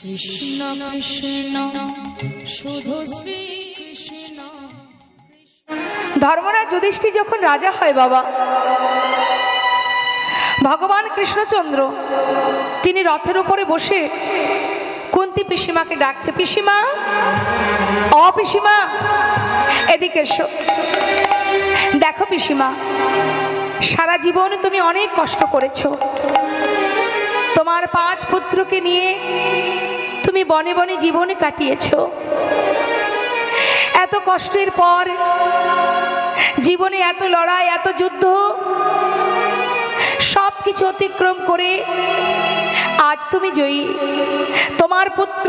কৃষ্ণ কৃষ্ণ শুধু শ্রী কৃষ্ণ। ধর্মরাজ যুধিষ্ঠির যখন রাজা হয় বাবা, ভগবান কৃষ্ণচন্দ্র তিনি রথের উপরে বসে কুন্তী পিসিমাকে ডাকছে, পিসিমা, ও পিসিমা, এদিকে এসো। দেখো পিসিমা, সারা জীবন তুমি অনেক কষ্ট করেছো, তোমার 5 পুত্রকে নিয়ে তুমি বনে বনে জীবন কাটিয়েছো। এত কষ্টের পর জীবনে এত লড়াই, এত যুদ্ধ, সব কিছু অতিক্রম করে আজ তুমি জয়ী। তোমার পুত্র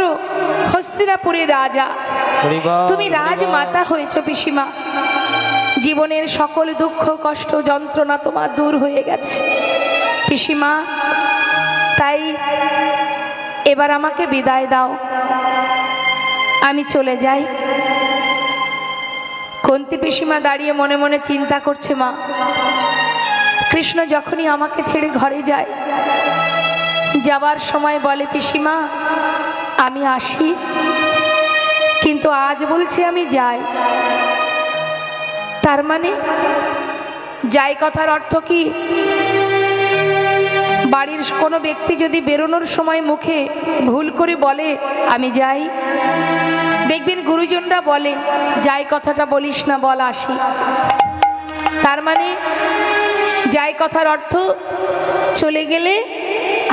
হস্তিনাপুরের রাজা, তুমি রাজমাতা হয়েছো পিসিমা। জীবনের সকল দুঃখ কষ্ট যন্ত্রণা তোমার দূর হয়ে গেছে পিসিমা। তাই এবার আমাকে বিদায় দাও, আমি চলে যাই। কুন্তী পিসিমা দাঁড়িয়ে মনে মনে চিন্তা করছে, মা, কৃষ্ণ যখনই আমাকে ছেড়ে ঘরে যায়, যাবার সময় বলে, পিসিমা আমি আসি, কিন্তু আজ বলছে আমি যাই। তার মানে যাই কথার অর্থ কি? বাড়ির কোনো ব্যক্তি যদি বেরোনোর সময় মুখে ভুল করে বলে আমি যাই, দেখবেন গুরুজনরা বলে যাই কথাটা বলিস না, বল আসি। তার মানে যাই কথার অর্থ চলে গেলে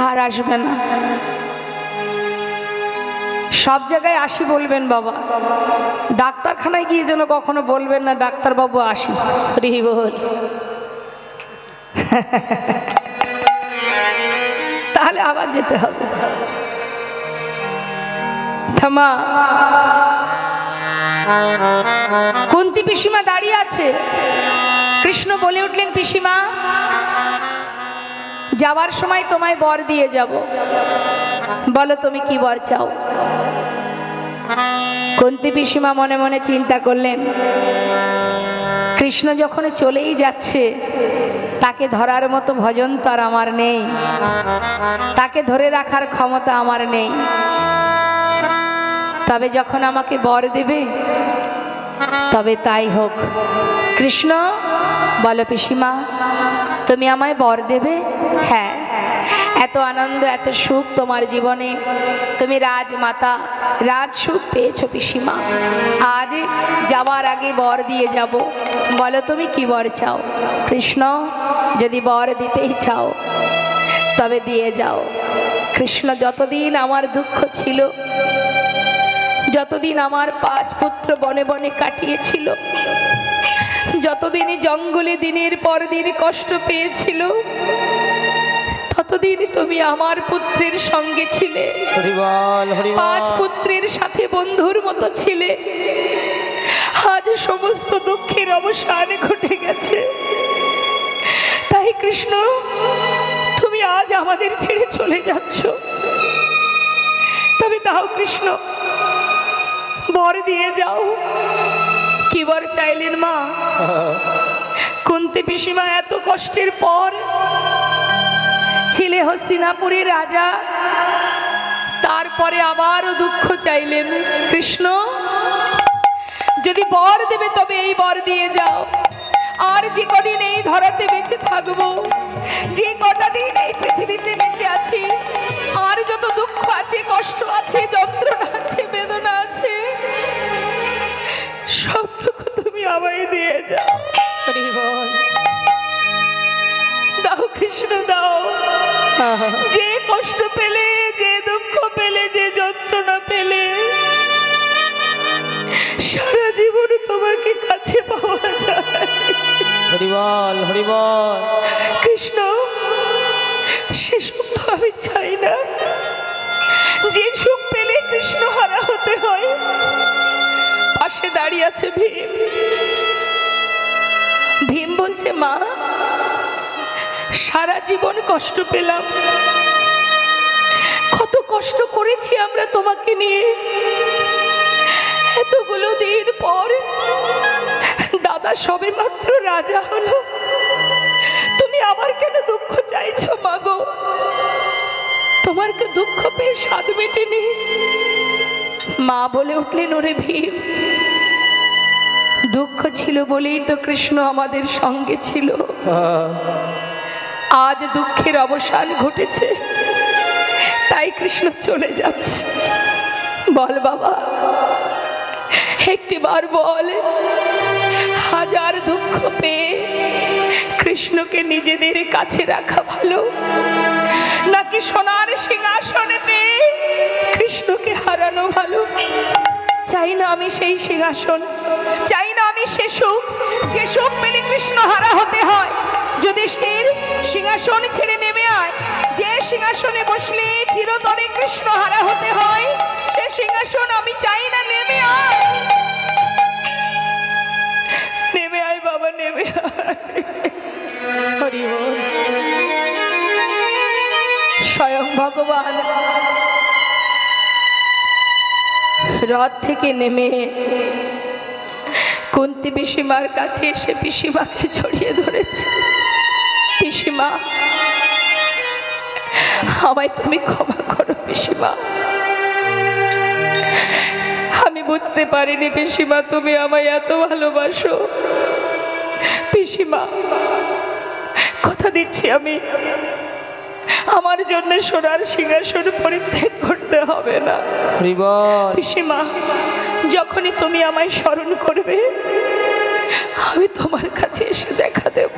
আর আসবে না। সব জায়গায় আসি বলবেন বাবা, ডাক্তারখানায় গিয়ে যেন কখনো বলবেন না ডাক্তারবাবু আসি। হরি বল। তাহলে আবার যেতে হবে। থামা। কুন্তী পিসিমা দাঁড়িয়ে আছে, কৃষ্ণ বলে উঠলেন, পিসিমা যাওয়ার সময় তোমায় বর দিয়ে যাব, বলো তুমি কি বর চাও। কুন্তী পিসিমা মনে মনে চিন্তা করলেন, কৃষ্ণ যখন চলেই যাচ্ছে, তাকে ধরার মতো ভজন তো আর আমার নেই, তাকে ধরে রাখার ক্ষমতা আমার নেই। তবে যখন আমাকে বর দেবে তবে তাই হোক। কৃষ্ণ বলো পিসিমা, তুমি আমায় বর দেবে? হ্যাঁ, এত আনন্দ এত সুখ তোমার জীবনে, তুমি রাজমাতা, রাজ সুখ পেয়েছো পিসিমা। আজ যাওয়ার আগে বর দিয়ে যাব, বলো তুমি কি বর চাও। কৃষ্ণ যদি বর দিতেই চাও তবে দিয়ে যাও। কৃষ্ণ যতদিন আমার দুঃখ ছিল, যতদিন আমার 5 পুত্র বনে বনে কাটিয়েছিল, যতদিনই জঙ্গলে দিনের পর দিন কষ্ট পেয়েছিল, ততদিন তুমি আমার পুত্রের সঙ্গে ছিলে। 5 পুত্রের সাথে বন্ধুর মতো ছিলে। আজ সমস্ত দুঃখের অবসান ঘটে গেছে। তাই কৃষ্ণ তুমি আজ আমাদের ছেড়ে চলে যাচ্ছ, তবে দাও কৃষ্ণ, বর দিয়ে যাও। কি বর চাইলেন মা? কুন্তী পিসিমা এত কষ্টের পর ছেলে হস্তিনাপুরের রাজা, তারপরে আবারও দুঃখ চাইলেন, কৃষ্ণ যদি বর দেবে তবে এই বর দিয়ে যাও। আর যে কদিন এই ধরাতে বেঁচে থাকবো, যে কটা দিন এই পৃথিবীতে বেঁচে আছি, আর যত দুঃখ আছে, কষ্ট আছে, যন্ত্রণা আছে, বেদনা আছে, সবটুকু তুমি আমায় দিয়ে যাও। হরি বল। দাও কৃষ্ণ দাও। যে কষ্ট পেলে, যে দুঃখ পেলে, যে যন্ত্রণা পেলে, সারা জীবন তোমাকে কাছে পাওয়া যায়। হরি বল, হরি বল। কৃষ্ণ সে সুখ তো আমি চাই না, যে সুখ পেলে কৃষ্ণ হারা হতে হয়। পাশে দাঁড়িয়ে আছে ভীম। ভীম বলছে, মা সারা জীবন কষ্ট পেলাম, কত কষ্ট করেছি আমরা তোমাকে নিয়ে। এতগুলো দিন পর দাদা সবে মাত্র রাজা হলো, তুমি আবার কেন দুঃখ চাইছো মা গো? তোমার কি দুঃখ পেয়ে স্বাদ মেটেনি? মা বলে উঠলেন, ওরে ভীম, দুঃখ ছিল বলেই তো কৃষ্ণ আমাদের সঙ্গে ছিল। আজ দুঃখের অবসান ঘটেছে, তাই কৃষ্ণ চলে যাচ্ছে। বল বাবা, একটিবার বল, হাজার দুঃখ পেয়ে কৃষ্ণকে নিজেদের কাছে রাখা ভালো, নাকি সোনার সিংহাসনে পেয়ে কৃষ্ণকে হারানো ভালো? চাই না আমি সেই সিংহাসন, চাই না আমি সে সুখ, যে সুখ পেলে কৃষ্ণ হারা হতে হয়। যদি সেই সিংহাসন ছেড়ে নেমে আয়, যে সিংহাসনে বসলে চিরতরে কৃষ্ণ হারা হতে হয়, সে সিংহাসন আমি চাই না। নেমে আয়, নেমে আয় বাবা, নেমে আয়। হরি বল। স্বয়ং ভগবান রথ থেকে নেমে কুন্তী পিসিমার কাছে এসে পিসিমাকে জড়িয়ে ধরেছে। পিসিমা, আমায় তুমি ক্ষমা করো পিসিমা, আমি বুঝতে পারিনি পিসিমা তুমি আমায় এত ভালোবাসো। পিসিমা, কথা দিচ্ছি আমি আমার জন্য সোনার সিংহাসন পরিত্যাগ করতে হবে না। পিসিমা, যখনই তুমি আমায় স্মরণ করবে আমি তোমার কাছে এসে দেখা দেব।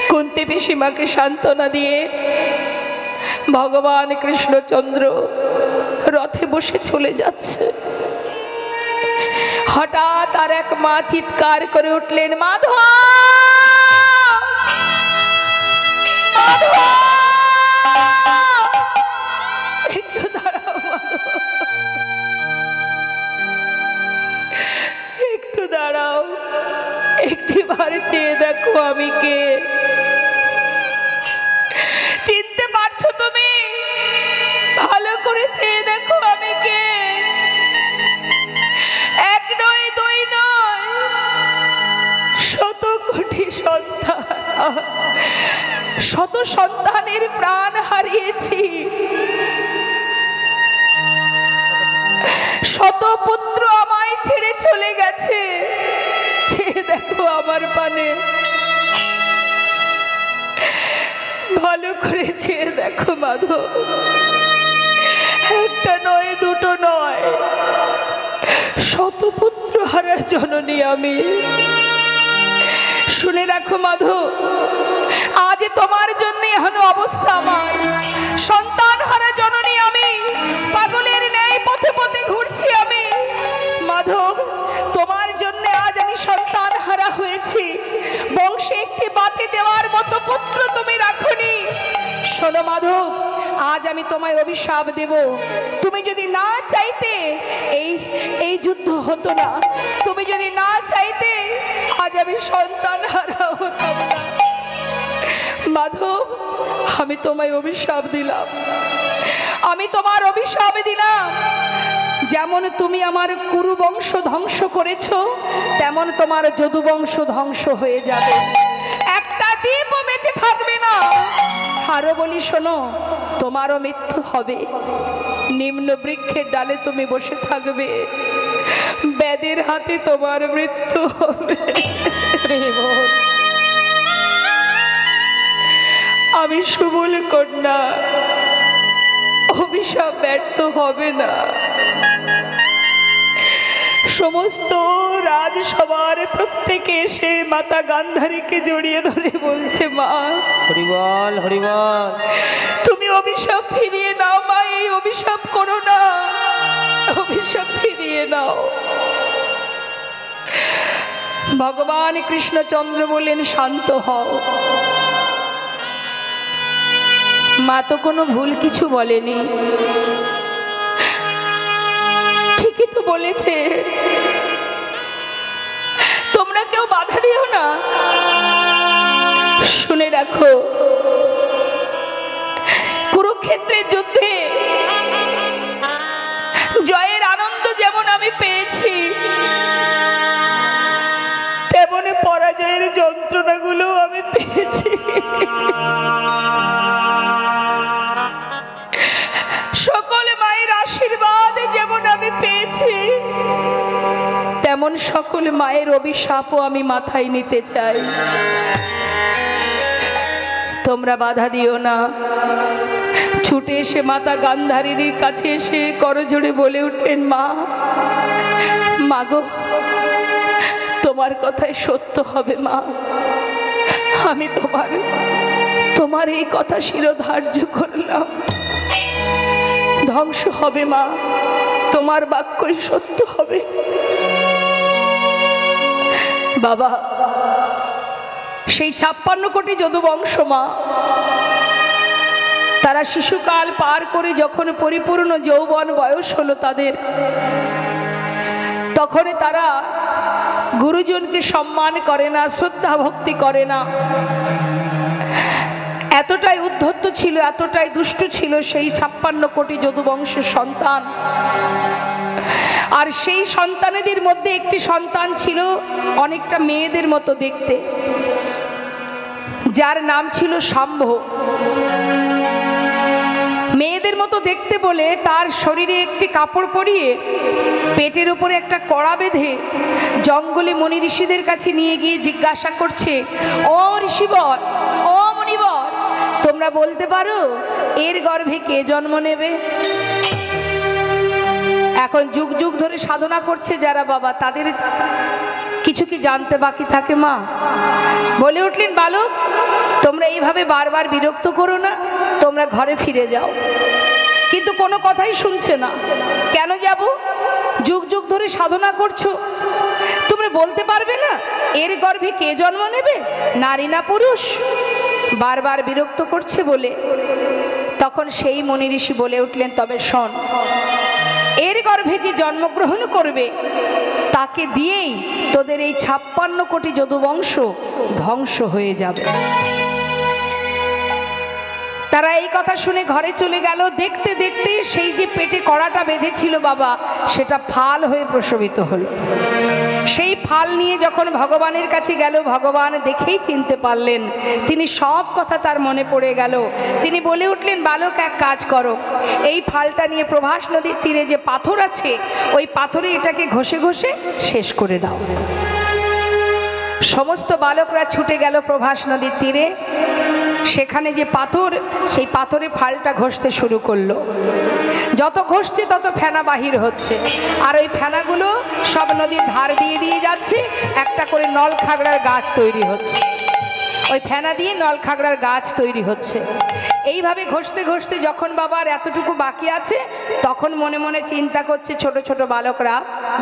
কুন্তী পিসিমাকে সান্ত্বনা দিয়ে ভগবান কৃষ্ণচন্দ্র রথে বসে চলে যাচ্ছে। হঠাৎ আর এক মা চিৎকার করে উঠলেন, মাধব, একটু দাঁড়াও মাধব, একটু দাঁড়াও, একটিবার চেয়ে দেখো আমি কে। চিনতে পারছো তুমি? ভালো করে চেয়ে দেখো আমি কে। এক নয়, দুই নয়, শত কোটি সন্তান, শত সন্তানের প্রাণ হারিয়েছি, শত পুত্র আমায় ছেড়ে চলে গেছে। চেয়ে দেখো আমার পানে, ভালো করে চেয়ে দেখো মাধব। একটা নয়, দুটো নয়, শত পুত্র হারা জননী আমি। শুনে রাখো মাধব, আজ তোমার জন্য এমন অবস্থা আমার। সন্তান হারা জননী আমি, পাগলের ন্যায় পথে পথে ঘুরছি আমি। মাধব, তোমার জন্য আজ আমি সন্তান হারা হয়েছি। বংশে একটি বাতি দেওয়ার মতো পুত্র তুমি রাখনি। শোনো মাধব, আজ আমি তোমায় অভিশাপ দেব। তুমি যদি না চাইতে এই যুদ্ধ হতো না। তুমি যদি না চাইতে আজ আমি সন্তান হারা হতাম না। মাধব, আমি তোমায় অভিশাপ দিলাম, আমি তোমার অভিশাপ দিলাম। যেমন তুমি আমার কুরু বংশ ধ্বংস করেছো, তেমন তোমার যদু বংশ ধ্বংস হয়ে যাবে। একটা দ্বীপও বেঁচে থাকবে না। আরো বলি শোনো, তোমারও মৃত্যু হবে। নিম্ন বৃক্ষের ডালে তুমি বসে থাকবে, ব্যাধের হাতে তোমার মৃত্যু হবে। আমি সুবল কন্যা, অভিশাপ ব্যর্থ হবে না। সমস্ত রাজসভার প্রত্যেকে এসে মাতা গান্ধারীকে জড়িয়ে ধরে বলছে, মা হরিবল হরিবল, তুমি অভিশাপ ফিরিয়ে নাও। মা, এই অভিশাপ করো না, অভিশাপ ফিরিয়ে নাও। ভগবান কৃষ্ণচন্দ্র বললেন, শান্ত হও। মা তো কোনো ভুল কিছু বলেনি, ঠিকই তো বলেছে। তোমরা কেউ বাধা দিও না। শুনে রাখো, কুরুক্ষেত্রের যুদ্ধে জয়ের আনন্দ যেমন আমি পেয়েছি, তেমনি পরাজয়ের যন্ত্রণাগুলো আমি পেয়েছি। এমন সকল মায়ের অভিশাপও আমি মাথায় নিতে চাই। তোমরা বাধা দিও না। ছুটে এসে মাতা গান্ধারীর কাছে এসে করজোড়ে বলে উঠলেন, মা, মাগো, তোমার কথাই সত্য হবে মা। আমি তোমার এই কথা শিরোধার্য করলাম। ধ্বংস হবে মা, তোমার বাক্যই সত্য হবে। বাবা, সেই 56 কোটি যদুবংশ মা, তারা শিশুকাল পার করে যখন পরিপূর্ণ যৌবন বয়স হলো তাদের, তখন তারা গুরুজনকে সম্মান করে না, শ্রদ্ধা ভক্তি করে না। এতটাই উদ্ধত ছিল, এতটাই দুষ্ট ছিল সেই 56 কোটি যদুবংশের সন্তান। আর সেই সন্তানেদের মধ্যে একটি সন্তান ছিল অনেকটা মেয়েদের মতো দেখতে, যার নাম ছিল শাম্ভ। মেয়েদের মতো দেখতে বলে তার শরীরে একটি কাপড় পরিয়ে পেটের উপরে একটা কড়া বেঁধে জঙ্গলে মুনি ঋষিদের কাছে নিয়ে গিয়ে জিজ্ঞাসা করছে, ও ঋষিবর, ও মুনিবর, তোমরা বলতে পারো এর গর্ভে কে জন্ম নেবে? এখন যুগ যুগ ধরে সাধনা করছে যারা বাবা, তাদের কিছু কি জানতে বাকি থাকে মা? বলে উঠলেন, বালক, তোমরা এইভাবে বারবার বিরক্ত করো না, তোমরা ঘরে ফিরে যাও। কিন্তু কোনো কথাই শুনছে না। কেন যাব? যুগ যুগ ধরে সাধনা করছো, তোমরা বলতে পারবে না এর গর্ভে কে জন্ম নেবে, নারী না পুরুষ? বারবার বিরক্ত করছে বলে তখন সেই মুনি ঋষি বলে উঠলেন, তবে শোন, এর গর্ভে যে জন্মগ্রহণ করবে তাকে দিয়েই তোদের এই 56 কোটি যদুবংশ ধ্বংস হয়ে যাবে। তারা এই কথা শুনে ঘরে চলে গেল। দেখতে দেখতে সেই যে পেটে কড়াটা বেঁধেছিল বাবা, সেটা ফাল হয়ে প্রসবিত হলো। সেই ফাল নিয়ে যখন ভগবানের কাছে গেল, ভগবান দেখেই চিনতে পারলেন। তিনি সব কথা তার মনে পড়ে গেল। তিনি বলে উঠলেন, বালক, এক কাজ করো, এই ফালটা নিয়ে প্রভাস নদীর তীরে যে পাথর আছে, ওই পাথরে এটাকে ঘষে ঘষে শেষ করে দাও। সমস্ত বালকরা ছুটে গেল প্রভাস নদীর তীরে। সেখানে যে পাথর, সেই পাথরে ফালটা ঘষতে শুরু করলো। যত ঘষছে তত ফেনা বাহির হচ্ছে, আর ওই ফেনাগুলো সব নদীর ধার দিয়ে দিয়ে যাচ্ছে। একটা করে নল খাগড়ার গাছ তৈরি হচ্ছে, ওই ফেনা দিয়ে নল খাগড়ার গাছ তৈরি হচ্ছে। এইভাবে ঘষতে ঘষতে যখন বাবার এতটুকু বাকি আছে, তখন মনে মনে চিন্তা করছে ছোট ছোট বালকরা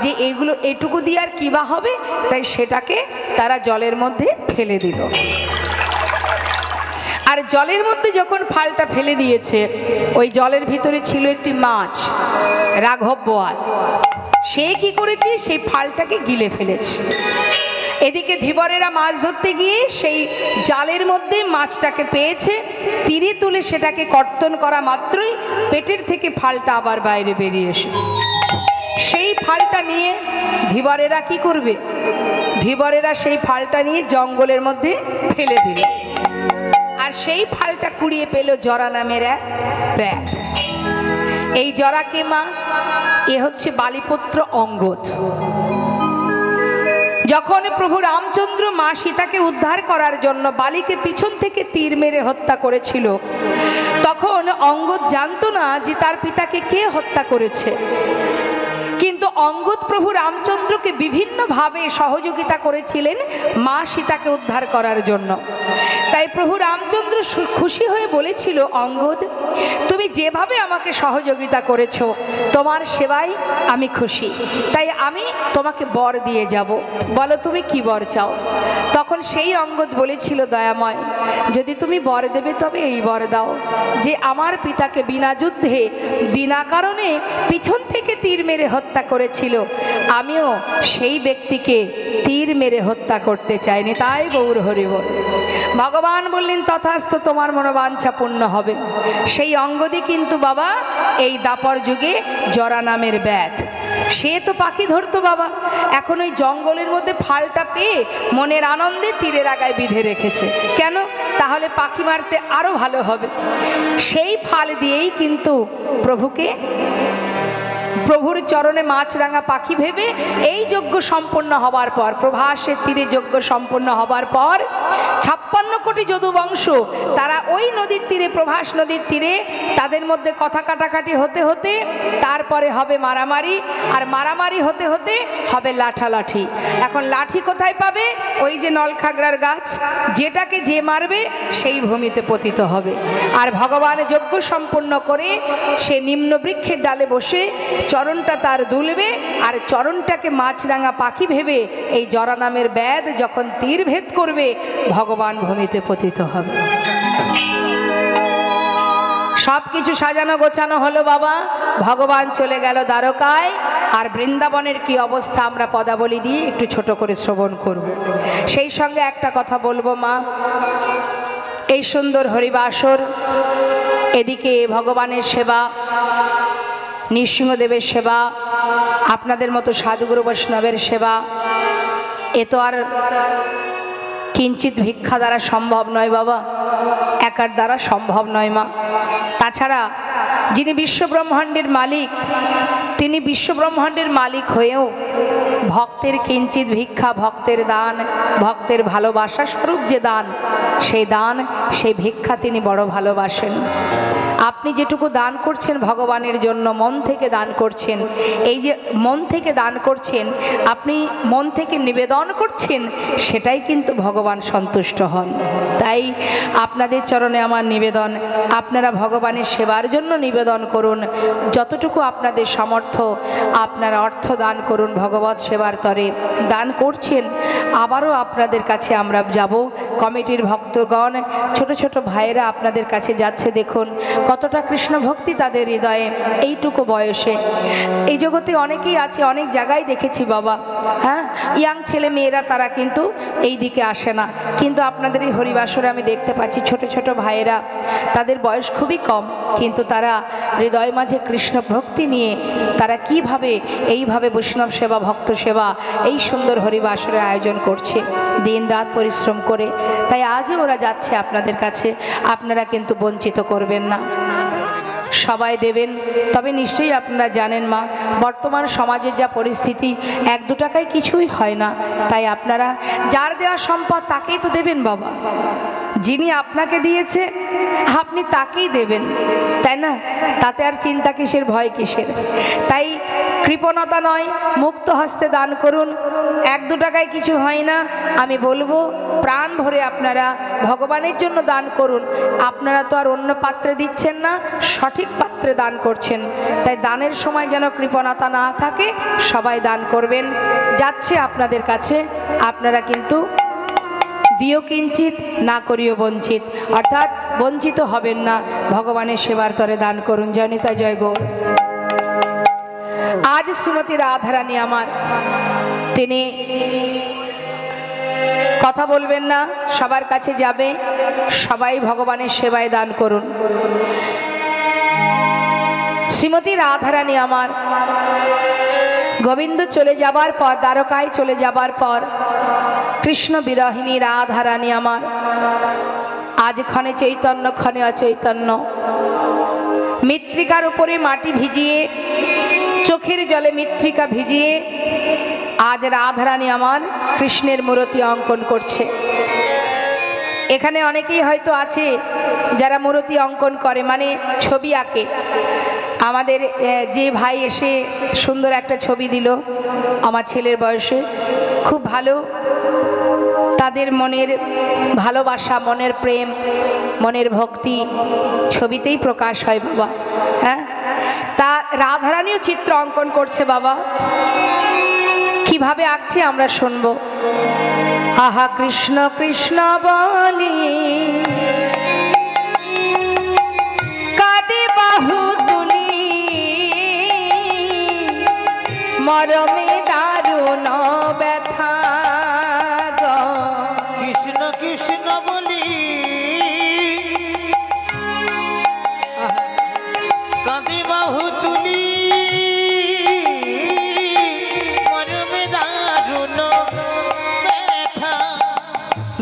যে এইগুলো এটুকু দিয়ে আর কি বা হবে, তাই সেটাকে তারা জলের মধ্যে ফেলে দিল। আর জলের মধ্যে যখন ফালটা ফেলে দিয়েছে, ওই জলের ভিতরে ছিল একটি মাছ, রাঘব বোয়াল। সে কি করেছে, সেই ফালটাকে গিলে ফেলেছে। এদিকে ধীবরেরা মাছ ধরতে গিয়ে সেই জালের মধ্যে মাছটাকে পেয়েছে, তীরে তুলে সেটাকে কর্তন করা মাত্রই পেটের থেকে ফালটা আবার বাইরে বেরিয়ে এসেছে। সেই ফালটা নিয়ে ধীবরেরা কি করবে? ধীবরেরা সেই ফালটা নিয়ে জঙ্গলের মধ্যে ফেলে দিল। আর সেই ফালটা কুড়িয়ে পেল জরা নামের এক ব্যাগ। এই জরাকে মা, এ হচ্ছে বালিপুত্র অঙ্গদ। যখন প্রভু রামচন্দ্র মা সীতাকে উদ্ধার করার জন্য বালিকে পিছন থেকে তীর মেরে হত্যা করেছিল, তখন অঙ্গদ জানতো না যে তার পিতাকে কে হত্যা করেছে। কিন্তু অঙ্গদ প্রভু রামচন্দ্রকে বিভিন্নভাবে সহযোগিতা করেছিলেন মা সীতাকে উদ্ধার করার জন্য। তাই প্রভু রামচন্দ্র খুশি হয়ে বলেছিল, অঙ্গদ, তুমি যেভাবে আমাকে সহযোগিতা করেছো, তোমার সেবায় আমি খুশি, তাই আমি তোমাকে বর দিয়ে যাব। বলো তুমি কি বর চাও? তখন সেই অঙ্গদ বলেছিল, দয়াময়, যদি তুমি বর দেবে তবে এই বর দাও যে আমার পিতাকে বিনা যুদ্ধে বিনা কারণে পিছন থেকে তীর মেরে হত্যা করেছিল, আমিও সেই ব্যক্তিকে তীর মেরে হত্যা করতে চাইনি। তাই গৌর হরি বল। ভগবান বললেন, তথাস্তু, তোমার মনোবাঞ্ছা পূর্ণ হবে। সেই অঙ্গদই কিন্তু বাবা এই দাপর যুগে জরা নামের ব্যাধ। সে তো পাখি ধরতো বাবা, এখন ওই জঙ্গলের মধ্যে ফালটা পেয়ে মনের আনন্দে তীরের আগায় বিঁধে রেখেছে। কেন? তাহলে পাখি মারতে আরো ভালো হবে। সেই ফাল দিয়েই কিন্তু প্রভুকে প্রভুর চরণে মাছরাঙা পাখি ভেবে এই যজ্ঞ সম্পন্ন হবার পর, প্রভাসের তীরে যজ্ঞ সম্পন্ন হবার পর 56 কোটি যদুবংশ তারা ওই নদীর তীরে, প্রভাস নদীর তীরে, তাদের মধ্যে কথা কাটাকাটি হতে হতে তারপরে হবে মারামারি, আর মারামারি হতে হতে হবে লাঠালাঠি। এখন লাঠি কোথায় পাবে? ওই যে নলখাগড়ার গাছ, যেটাকে যে মারবে সেই ভূমিতে পতিত হবে। আর ভগবান যজ্ঞ সম্পন্ন করে সে নিম্ন বৃক্ষের ডালে বসে চরণটা তার দুলবে, আর চরণটাকে মাছরাঙা পাখি ভেবে এই জরা নামের ব্যাধ যখন তীর ভেদ করবে, ভগবান ভূমিতে পতিত হবে। সব কিছু সাজানো গোছানো হলো বাবা, ভগবান চলে গেল দ্বারকায়। আর বৃন্দাবনের কি অবস্থা আমরা পদাবলী দিয়ে একটু ছোট করে শ্রবণ করব। সেই সঙ্গে একটা কথা বলবো মা, এই সুন্দর হরিবাসর, এদিকে ভগবানের সেবা, নৃসিংহদেবের সেবা, আপনাদের মতো সাধুগুরু বৈষ্ণবের সেবা, এ তো আর কিঞ্চিত ভিক্ষা দ্বারা সম্ভব নয় বাবা, একার দ্বারা সম্ভব নয় মা। তাছাড়া যিনি বিশ্বব্রহ্মাণ্ডের মালিক, তিনি বিশ্বব্রহ্মাণ্ডের মালিক হয়েও ভক্তের কিঞ্চিত ভিক্ষা, ভক্তের দান, ভক্তের ভালোবাসা স্বরূপ যে দান, সেই ভিক্ষা তিনি বড় ভালোবাসেন। আপনি যেটুকু দান করছেন ভগবানের জন্য, মন থেকে দান করছেন, এই যে মন থেকে দান করছেন, আপনি মন থেকে নিবেদন করছেন, সেটাই কিন্তু ভগবান সন্তুষ্ট হন। তাই আপনাদের চরণে আমার নিবেদন, আপনারা ভগবানের সেবার জন্য নিবেদন করুন, যতটুকু আপনাদের সামর্থ্য আপনারা অর্থ দান করুন ভগবত সেবার তরে। দান করছেন, আবারও আপনাদের কাছে আমরা যাব, কমিটির ভক্তগণ, ছোট ছোট ভাইয়েরা আপনাদের কাছে যাচ্ছে, দেখুন কতটা কৃষ্ণ ভক্তি তাদের হৃদয়ে এইটুকু বয়সে। এই জগতে অনেকেই আছে, অনেক জায়গায় দেখেছি বাবা, হ্যাঁ, ইয়াং ছেলে মেয়েরা তারা কিন্তু এই দিকে আসে না, কিন্তু আপনাদের এই হরিবাসরে আমি দেখতে পাচ্ছি ছোট ছোট ভাইয়েরা, তাদের বয়স খুবই কম, কিন্তু তারা হৃদয় মাঝে কৃষ্ণ ভক্তি নিয়ে তারা কিভাবে এইভাবে বৈষ্ণব সেবা, ভক্ত সেবা, এই সুন্দর হরিবাসরের আয়োজন করছে দিন রাত পরিশ্রম করে। তাই আজও ওরা যাচ্ছে আপনাদের কাছে, আপনারা কিন্তু বঞ্চিত করবেন না, সবাই দেবেন। তবে নিশ্চয়ই আপনারা জানেন মা, বর্তমান সমাজের যা পরিস্থিতি, 1-2 টাকায় কিছুই হয় না। তাই আপনারা যার দেওয়া সম্পদ তাকেই তো দেবেন বাবা, যিনি আপনাকে দিয়েছে আপনি তাকেই দেবেন, তাই না? তাতে আর চিন্তা কিসের, ভয় কিসের? তাই কৃপণতা নয়, মুক্ত হস্তে দান করুন। 1-2 টাকায় কিছু হয় না, আমি বলবো প্রাণ ভরে আপনারা ভগবানের জন্য দান করুন। আপনারা তো আর অন্য পাত্রে দিচ্ছেন না, সঠিক পাত্রে দান করছেন। তাই দানের সময় যেন কৃপণতা না থাকে, সবাই দান করবেন। যাচ্ছে আপনাদের কাছে, আপনারা কিন্তু দিও কিঞ্চিত, না করিও বঞ্চিত, অর্থাৎ বঞ্চিত হবেন না, ভগবানের সেবার তরে দান করুন। জয়নিতা জয় গৌর। আজ শ্রীমতী রাধারানী আমার, তিনি কথা বলবেন না, সবার কাছে যাবে, সবাই ভগবানের সেবায় দান করুন। শ্রীমতী রাধারানী আমার গোবিন্দ চলে যাবার পর, দ্বারকায় চলে যাবার পর, কৃষ্ণ বিরহিনী রাধারানী আমার আজ ক্ষণে চৈতন্য, ক্ষণে অচৈতন্য, মৃত্তিকার উপরে মাটি ভিজিয়ে, চোখের জলে মৃত্তিকা ভিজিয়ে আজ রাধারানী আমার কৃষ্ণের মূর্তি অঙ্কন করছে। এখানে অনেকেই হয়তো আছে যারা মূর্তি অঙ্কন করে, মানে ছবি আঁকে। আমাদের যে ভাই এসে সুন্দর একটা ছবি দিল আমার ছেলের বয়সে, খুব ভালো, তাদের মনের ভালোবাসা, মনের প্রেম, মনের ভক্তি ছবিতেই প্রকাশ হয় বাবা। হ্যাঁ, তা রাধারানীও চিত্র অঙ্কন করছে বাবা। কিভাবে আঁকছে আমরা শুনবো। আহা কৃষ্ণ কৃষ্ণ বলি, কাঁদে বাহু তুলি, মরমে দারুণ ব্যথা, কৃষ্ণ কৃষ্ণ বলি, কাঁদে বাহু তুলি, মরমে দারুণ ব্যথা,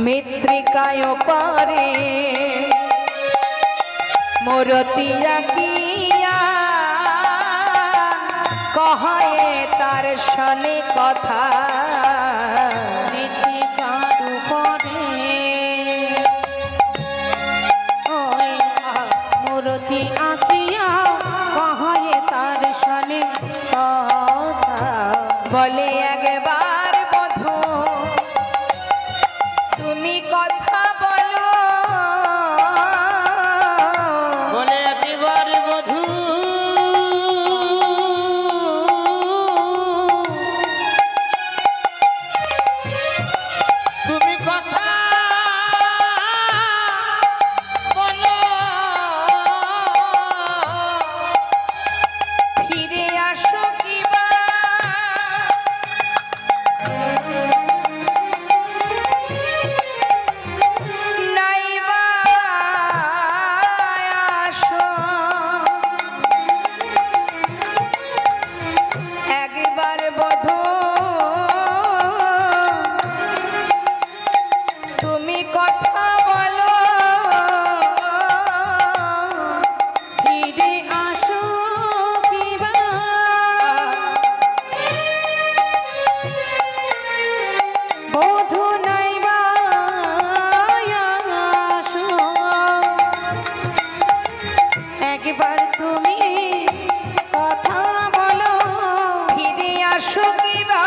মৃত্তিকায় পারে মূর্তি আঁকিয়া দর্শনে কথা নীতি কারু করে ওই মূর্তি আঁকিয়া কহে তার সনে কথা বলে একবার বধূ তুমি কথা বলো বলে একবার বধূ তুমি কথা বলো ফিরে আসো কিবা নাইবা আসো একবার বধূ তুমি কথা বলো ফিরে আসো কিবা বধূ নাইবা আসো একবার তুমি কথা বলো ফিরে আসো কিবা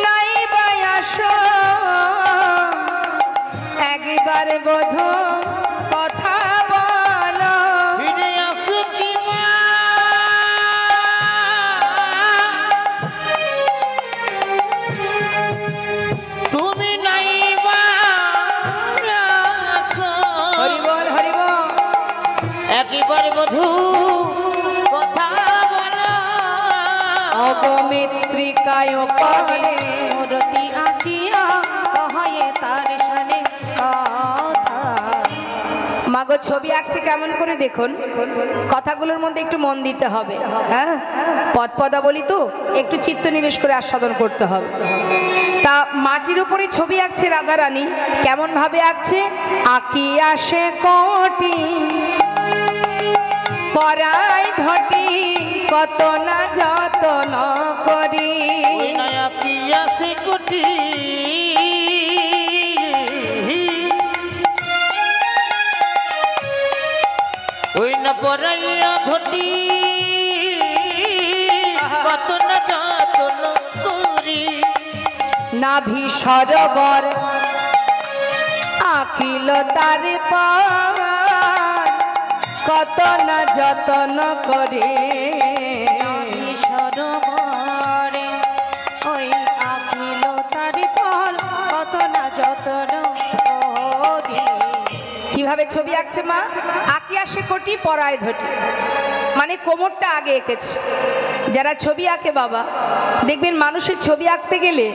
নাইবা আসো একবার বধূ কথা বলো ফিরে আসো কি মা তুমি নাইবা আসো হরিবল হরিবল একবার বধূ কথা বলো অগমিত্রিকায় করে মূর্তি আঁকিয়া কহে তার সনে কথা মাগো ছবি আঁকছে কেমন করে দেখুন কথাগুলোর মধ্যে একটু মন দিতে হবে হ্যাঁ পদ পদাবলী তো একটু চিত্ত নিবেশ করে আস্বাদন করতে হবে তা মাটির উপরে ছবি আঁকছে রাধারানী কেমন ভাবে আঁকছে আঁকি আসে কোটি পরাই ধটি কত না যতন করি ওই নয়া কি আছে কোটি ওই না পরাইয়া ধটি কত না যতন করি নাভি সরোবর আঁকিল তার পার কত না যতন করে সরোবরে ওই আঁকিল তার ফল কত না যতন করি কিভাবে ছবি আঁকছে মা আঁকি আসে কোটি পরায় ধটি মানে কোমরটা আগে এঁকেছে যারা ছবি আঁকে বাবা দেখবেন মানুষের ছবি আঁকতে গেলে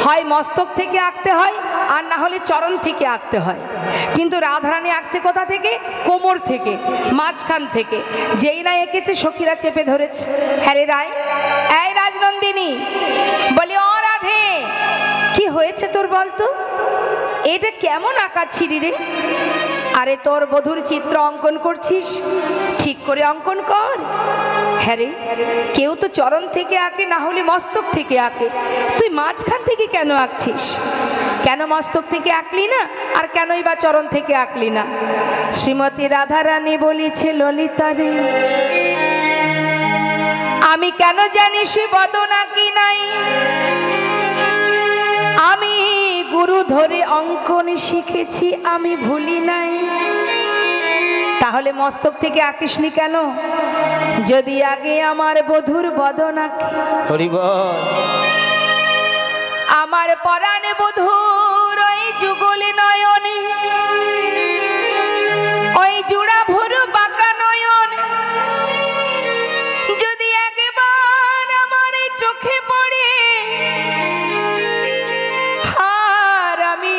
হয় মস্তক থেকে আঁকতে হয় আর না হলে চরণ থেকে আঁকতে হয় কিন্তু রাধারানী আঁকছে কোথা থেকে কোমর থেকে মাঝখান থেকে যেই না এঁকেছে সখীরা চেপে ধরেছে হ্যাঁ রে রায় এই রাজনন্দিনী বলি ও রাধে কি হয়েছে তোর বলতো এটা কেমন আঁকাচ্ছিলি রে আরে তোর বধূর চিত্র অঙ্কন করছিস ঠিক করে অঙ্কন কর হ্যাঁ রে কেউ তো চরণ থেকে আঁকে না হলে মস্তক থেকে আঁকে তুই মাঝখান থেকে কেন আঁকছিস কেন মস্তক থেকে আঁকলি না আর কেনই বা চরণ থেকে আঁকলি না শ্রীমতী রাধারানী বলেছে ললিতা রে আমি কেন জানি সে বদন আঁকি নাই আমি গুরু ধরে অঙ্কন শিখেছি আমি ভুলি নাই তাহলে মস্তক থেকে আঁকিসনি কেন যদি আগে আমার বধুর বদন আঁকি হরিবল আমার পরাণে বধুর ওই যুগল নয়নে ওই জুড়া ভুরু বাঁকা নয়ন যদি একবার আমার চোখে পড়ে আর আমি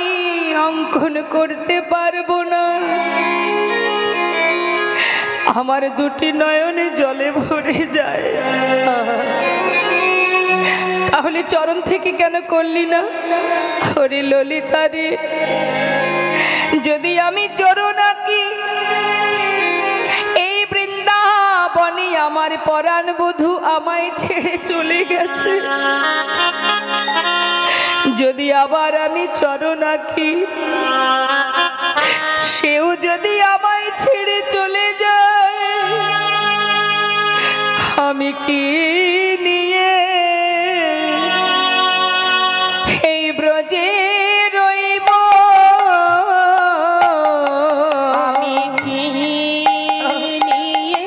অঙ্কন করতে পারবো না আমার দুটি নয়নে জলে ভরে যায় তাহলে চরণ থেকে কেন করলি না হরি ললিতা রে যদি আমি চরণ আঁকি এই বৃন্দাবনে আমার পরাণ বধূ আমায় ছেড়ে চলে গেছে, যদি আবার আমি চরণ আঁকি, সেও যদি আমায় ছেড়ে চলে যায়, আমি কি নিয়ে এই ব্রজে রইব? আমি কি নিয়ে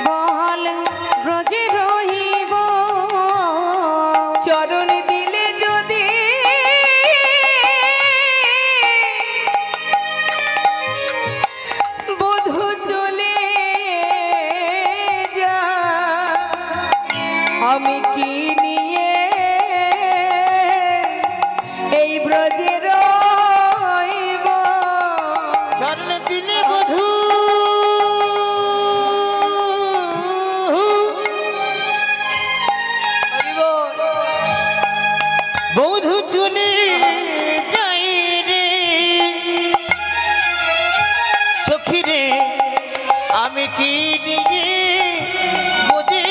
বল ব্রজে রহিব? চরণ দিলে যদি বধূ চলে যা, আমি কি নিয়ে এই ব্রজে রইব? চরণ দিলে বধূ বধূ চলে যাই রে সখী রে, আমি কি নিয়ে মোদের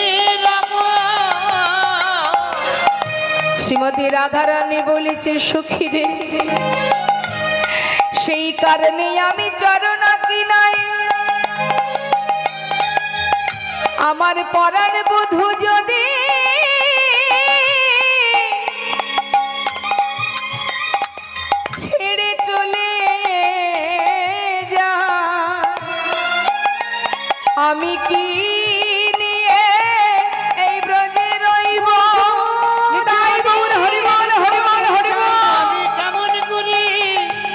শ্রীমতী রাধারানী বলেছে, সখী রে, সেই কারণে আমি চরণ আঁকি নাই। আমার পরাণ বধূ যদি ছেড়ে চলে যা, আমি কি নিয়ে এই ব্রজে রইব? তাই গৌর হরি বল, হরি বল, হরি বল। আমি কেমন করি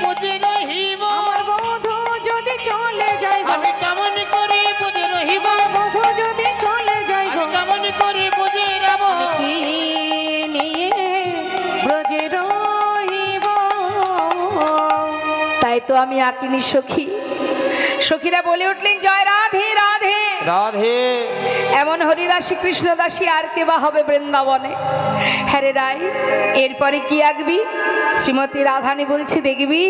মোদের রহিব? আমার বধূ যদি চলে যায় গো, আমি কেমন করে মোদের রহিব? বধূ যদি চলে যায় গো, আমি কেমন করে মোদের রব? কি নিয়ে ব্রজে রহিব? তাই তো আমি আঁকিনি সখী। সখীরা বলে উঠলেন, জয় রাধে রাধে। রাধে এমন হরিদাসী কৃষ্ণদাসী আর কে বা হবে বৃন্দাবনে? হ্যাঁ রে রাই, এরপরে কি আঁকবি? শ্রীমতী রাধানী বলছে, দেখবি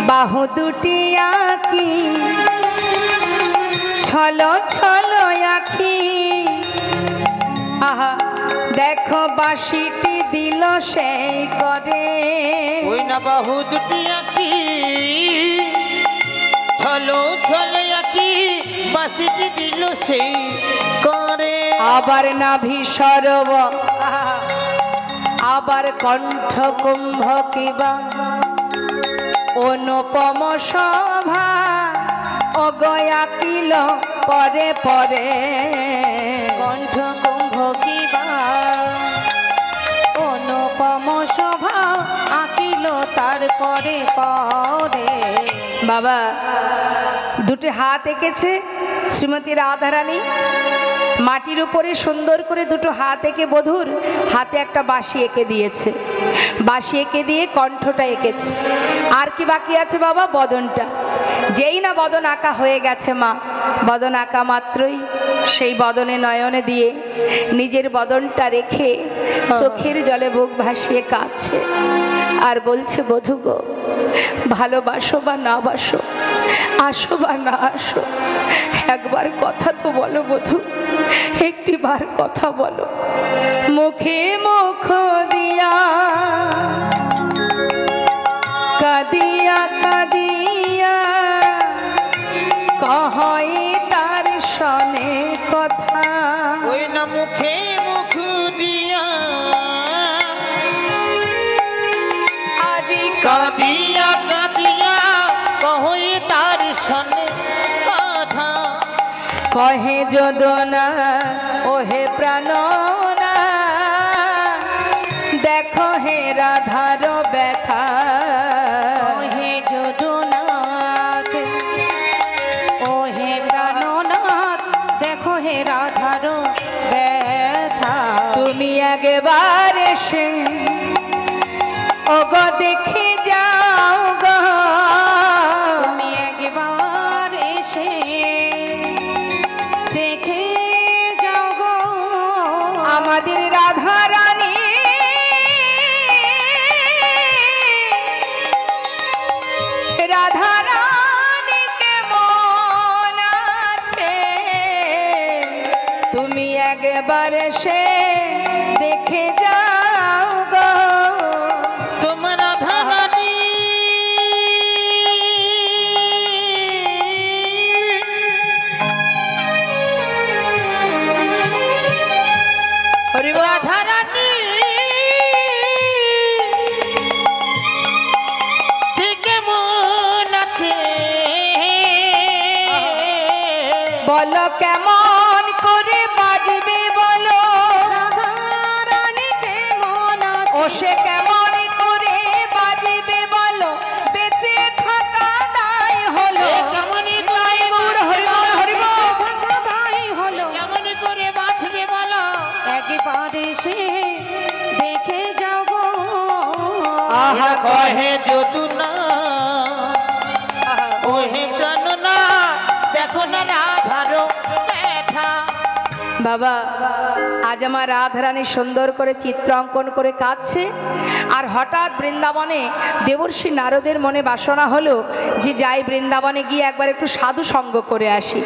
বাহু দুটি আঁকি, ছলো ছলো আঁকি, আহা দেখো বাঁশিটি দিল সেই করে। ওই না বাহু দুটি আঁকি, ছলো ছলো আঁকি, বাঁশিটি দিল সেই করে। আবার নাভি সরব, আবার কণ্ঠ কুম্ভ কিবা, অনুপম শোভা ও গয়া কিল পরে পরে। কণ্ঠ কুম্ভ কিবা অনুপম শোভা আঁকিল তারপরে পরে। বাবা দুটি হাত এঁকেছে শ্রীমতী রাধারানী, মাটির উপরে সুন্দর করে দুটো হাত এঁকে বধূর হাতে একটা বাঁশি এঁকে দিয়েছে। বাঁশি এঁকে দিয়ে কণ্ঠটা এঁকেছে। আর কি বাকি আছে বাবা? বদনটা। যেই না বদন আঁকা হয়ে গেছে মা, বদন আঁকা মাত্রই সেই বদনে নয়নে দিয়ে নিজের বদনটা রেখে চোখের জলে বুক ভাসিয়ে কাঁদছে আর বলছে, বধূ গো, ভালোবাসো বা না বাসো, আসো বা না আসো, একবার কথা তো বলো বধূ, একটিবার কথা বলো। মুখে মুখ দিয়া কাঁদিয়া কাঁদিয়া কহই তার সনে কথা। ওই না মুখে মুখ দিয়া আজি কাঁদিয়া কাঁদিয়া কহই তার সনে কথা। কহে যদনা ওহে প্রাণনা, দেখো হে রাধার ব্যথা। ওহে যদুনাথ, ওহে প্রাণনাথ, দেখো হে রাধার ব্যথা। তুমি একবার এসে ওগো দেখে যাও গো, তুমি একবার এসে দেখে যাও গো আমাদের রাধা রানী রাধা রানী কেমন বলো কেমন করে বাজবে বলো রাধারানী কেমন আছে ও সে কেমন করে বাজবে বলো বেঁচে থাকা দায় হলো কেমনই করে গৌর হরিবল হরিবল তাই হলো কেমনই করে বাঁচবে বলো একবারে সে দেখে যাও গো আহা কহে যদু না ওহে প্রাণ না দেখো না রাধারো ব্যথা। বাবা আজ আমার রাধারানী সুন্দর করে চিত্র অঙ্কন করে কাঁদছে আর হঠাৎ বৃন্দাবনে দেবর্ষি নারদের মনে বাসনা হলো যে যাই বৃন্দাবনে গিয়ে একবার একটু সাধু সঙ্গ করে আসি।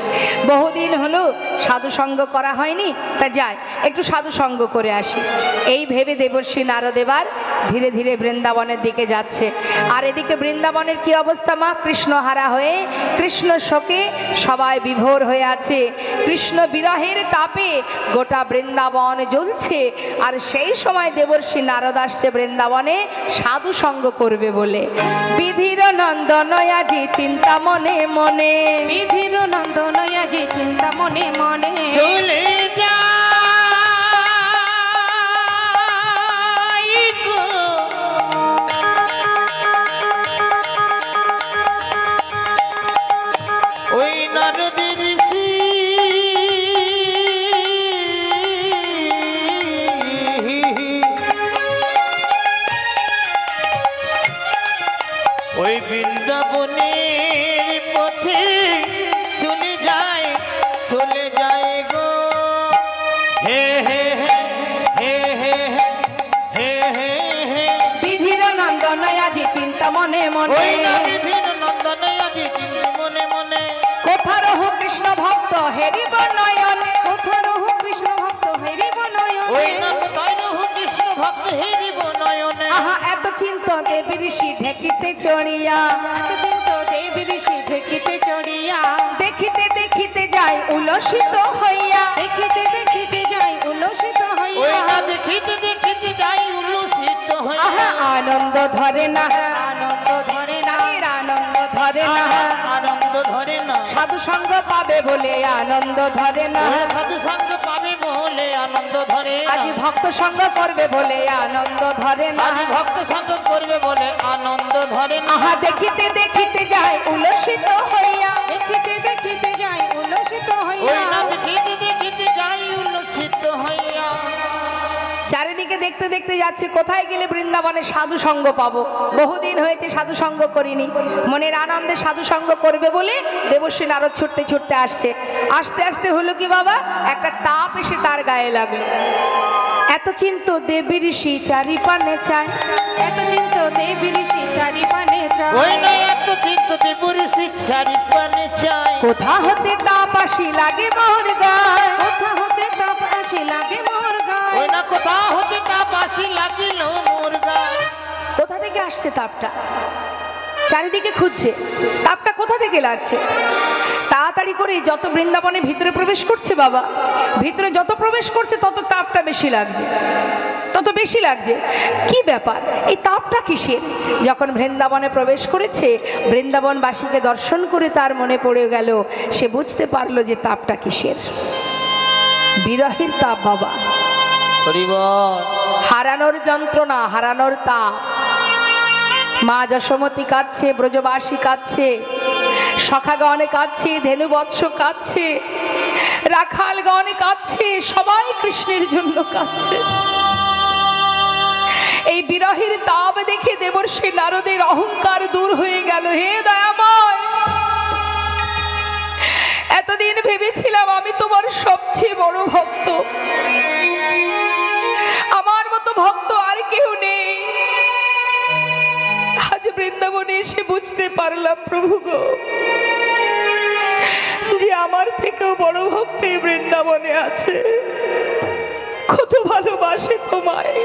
বহুদিন হলো সাধু সঙ্গ করা হয়নি, তা যাই একটু সাধু সঙ্গ করে আসি। এই ভেবে দেবর্ষি নারদ এবার ধীরে ধীরে বৃন্দাবনের দিকে যাচ্ছে। আর এদিকে বৃন্দাবনের কি অবস্থা মা? কৃষ্ণহারা হয়ে কৃষ্ণ শোকে সবাই বিভোর হয়ে আছে। কৃষ্ণ বিরহের তাপে গোটা বৃন্দাবন জ্বলছে। আর সেই সময় দেবর্ষি নারদ আসছে বৃন্দাবনে সাধু সঙ্গ করবে বলে। বিধির নন্দন আজি চিন্তা মনে মনে, বিধির নন্দন আজি চিন্তা মনে মনে চলে যাই গো ওই নারদের ঋষি ওই বৃন্দাবনের পথে চলে যায় গো হে হে হে হে হে হে হে হে বিধির নন্দন আজি চিন্তা মনে মনে, ওই না বিধির নন্দন আজি চিন্তা মনে মনে কোথা রহু কৃষ্ণ ভক্ত হেরিব নয়নে, কোথা রহু কৃষ্ণ ভক্ত হেরিব ওই নয়নে না কোথায় রহু কৃষ্ণ ভক্ত হেরিব নয়নে আহা এত চিন্ত দেবী ঋষি ঢেকিতে চড়িয়া, চিন্ত দেবী ঋষি ঢেকিতে চড়িয়া দেখিতে দেখিতে যায় উলসিত হইয়া, দেখিতে দেখিতে যাই উল্লসিত ওই হইয়া না দেখিতে দেখিতে যাই উল্লসিত হইয়া আহা আনন্দ ধরে না, আনন্দ ধরে না আনন্দ ধরে না, আনন্দ ধরে না সাধু সঙ্গ পাবে বলে আনন্দ ধরে না, ওই সাধু সঙ্গ পাবে বলে আনন্দ ধরে না। আজ ভক্ত সঙ্গ করবে বলে আনন্দ ধরে না, আজ ভক্ত সঙ্গ করবে বলে আনন্দ ধরে না আহা দেখিতে দেখিতে যায় উলসিত হইয়া, দেখিতে দেখিতে যাই উল্লসিত ওই হইয়া না দেখিতে দেখিতে যাই উল্লসিত হইয়া চারিদিকে দেখতে দেখতে যাচ্ছে কোথায় গেলে বৃন্দাবনে সাধু সঙ্গ পাবো। বহুদিন হয়েছে সাধু সঙ্গ করিনি, মনের আনন্দে সাধু সঙ্গ করবে বলে দেবশ্রী নারদ ছুটতে ছুটতে আসছে। আস্তে আস্তে হলো কি বাবা, একটা তাপ এসে তার গায়ে লাগলো। এত চিন্ত দেবী ঋষি চারি পানে চায়, এত চিন্ত দেবী ঋষি চারি পানে ওই চায় না এত চিন্তাতে পুরুষি চারি পানে চায় কোথা হতে তাপ আসি লাগে মোর গায়, কোথা হতে তাপ আসি লাগে মোর গায় ওই না কোথা হতে কাপাসি লাগিল মোর গায় কোথা থেকে আসছে তাপটা? চারিদিকে খুঁজছে তাপটা কোথা থেকে লাগছে। তাড়াতাড়ি করে যত বৃন্দাবনে ভিতরে প্রবেশ করছে বাবা, ভিতরে যত প্রবেশ করছে তত তাপটা বেশি লাগছে, তত বেশি লাগছে। কি ব্যাপার, এই তাপটা কিসের? যখন বৃন্দাবনে প্রবেশ করেছে, বৃন্দাবনবাসীকে দর্শন করে তার মনে পড়ে গেল, সে বুঝতে পারলো যে তাপটা কিসের। বিরহের তাপ বাবা, হরিবল হারানোর যন্ত্রণা, হারানোর তাপ। মা যশোমতী কাঁদছে, ব্রজবাসী কাঁদছে, সখাগণে কাঁদছে, ধেনুবৎস কাঁদছে, রাখালগণে কাঁদছে, সবাই কৃষ্ণের জন্য কাঁদছে। এই বিরহের তাপ দেখে দেবর্ষি নারদের অহংকার দূর হয়ে গেল। হে দয়াময়, এতদিন ভেবেছিলাম আমি তোমার সবচেয়ে বড় ভক্ত, আমার মতো ভক্ত আর কেউ নেই। আজ বৃন্দাবনে এসে বুঝতে পারলাম প্রভু গো, যে আমার থেকেও বড় ভক্ত এই বৃন্দাবনে আছে। কত ভালোবাসে তোমায়,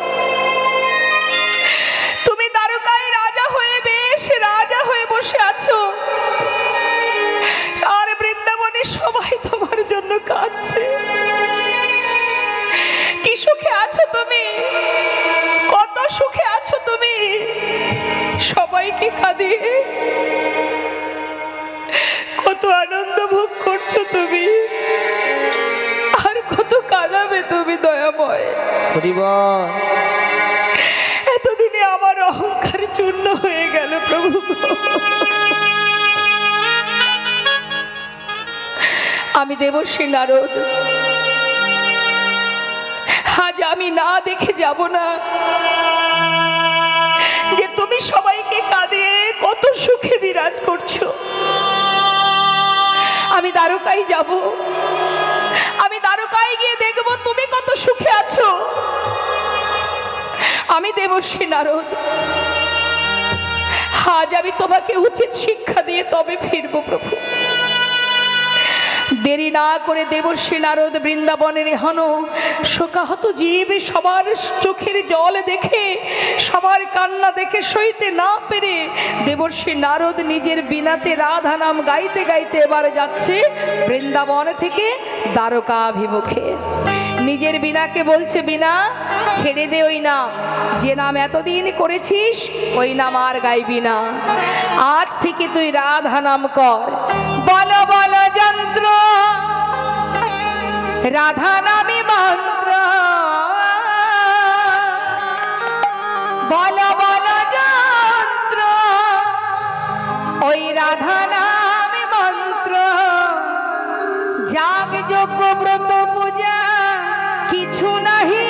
তুমি দ্বারকায় রাজা হয়ে বেশ রাজা হয়ে বসে আছো, আর বৃন্দাবনে সবাই তোমার জন্য কাঁদছে। কি সুখে আছো তুমি, কত সুখে আছো তুমি, সবাইকে কাঁদিয়ে কত আনন্দ ভোগ করছো তুমি। দয়াময়। হরিবল। এতদিনে আমার অহংকার চূর্ণ হয়ে গেল প্রভু গো। আমি দেবশ্রী নারদ, আজ আমি না দেখে যাব না যে তুমি সবাইকে কাঁদিয়ে কত সুখে বিরাজ করছো। আমি দ্বারকায় যাব, আমি দ্বারকায় গিয়ে দেখব তুমি কত সুখে আছো। আমি দেবশ্রী নারদ, আজ আমি তোমাকে উচিত শিক্ষা দিয়ে তবে ফিরবো প্রভু। দেরি না করে দেবশ্রী নারদ বৃন্দাবনের এহন শোকাহত জীব সবার চোখের জল দেখে, সবার কান্না দেখে সইতে না পেরে দেবশ্রী নারদ নিজের বীণাতে রাধা নাম গাইতে গাইতে এবার যাচ্ছে বৃন্দাবন থেকে দ্বারকাভিমুখে। নিজের বীণাকে বলছে, বীণা ছেড়ে দে ওই নাম, যে নাম এতদিন করেছিস ওই নাম আর গাইবি না। আজ থেকে তুই রাধা নাম কর। বল বল যন্ত্র রাধা নামে মন্ত্র, বল বল যন্ত্র ওই রাধা নামে মন্ত্র। যাগ যজ্ঞ ব্রত পূজা কিছু নাহি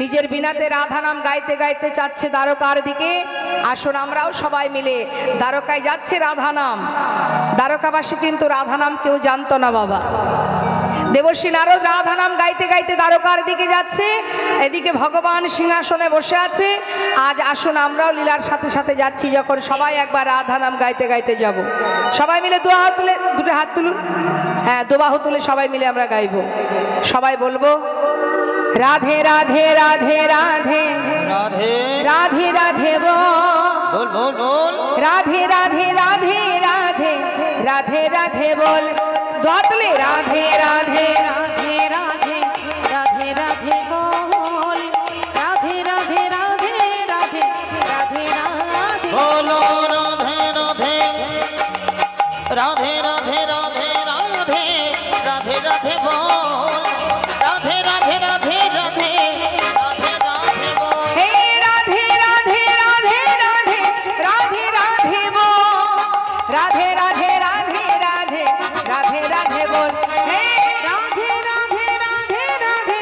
নিজের বিনাতে রাধা নাম গাইতে গাইতে যাচ্ছে দ্বারকার দিকে। আসুন আমরাও সবাই মিলে দ্বারকায় যাচ্ছে রাধা নাম। দ্বারকাবাসী কিন্তু রাধা নাম কেউ জানতো না বাবা। দেবশ্রী নারদ রাধা নাম গাইতে গাইতে দ্বারকার দিকে যাচ্ছে, এদিকে ভগবান সিংহাসনে বসে আছে। আজ আসুন আমরাও লীলার সাথে সাথে যাচ্ছি, যখন সবাই একবার রাধা নাম গাইতে গাইতে যাব। সবাই মিলে দু হাত তুলে, দুটো হাত তুলুন, হ্যাঁ দুবাহু তুলে সবাই মিলে আমরা গাইব। সবাই বলবো রাধে রাধে রাধে রাধে রাধে রাধে রাধে বল বল বল। রাধে রাধে রাধে রাধে রাধে রাধে বল। দোয়াতলে রাধে রাধে রাধে রাধে রাধে রাধে বল। রাধে রাধে রাধে রাধে রাধে রাধে বলো রাধে রাধে রাধে রাধে রাধে রাধে রাধে রাধে বল। রাধে রাধে রাধে রাধে রাধে রাধে বল। হে রাধে রাধে রাধে রাধে রাধে রাধে বল। রাধে রাধে রাধে রাধে রাধে রাধে বল। হে রাধে রাধে রাধে রাধে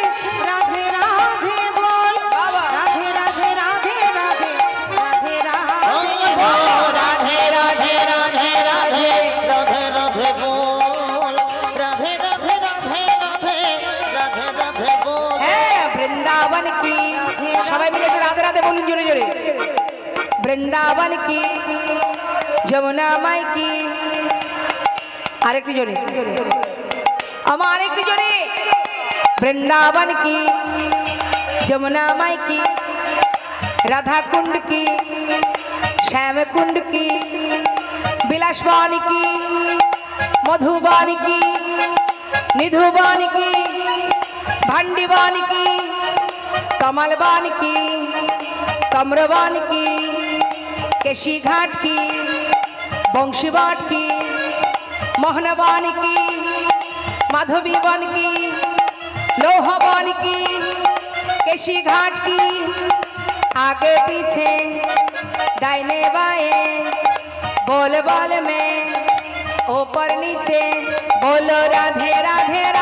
রাধে রাধে বল। বাবা রাধে রাধে রাধে রাধে রাধে রাধে রাধে রাধে রাধে রাধে রাধে রাধে বল। রাধে রাধে রাধে রাধে রাধে রাধে বল। হ্যাঁ বৃন্দাবন কি, সবাই মিলে একটু রাধে রাধে বলুন জোরে জোরে। বৃন্দাবন কি, যমুনা মাই কি, আরেকটু জোরে আমার, আরেকটু জোরে। বৃন্দাবন কি, যমুনা মাই কি, রাধা কুंड की, श्याम कुंड की, बिलासवान की, मधुबान की, निधुबान की, भंडीबान की, कमलबान की, कमरबान की, केशी घाट की, बंशीबाट की, मोहनबान की, माधवीबान की, लोहाबान की, केशी घाट की, आगे पीछे दाहिने बाएं बोल बोल में ऊपर नीचे बोलो राधे राधे।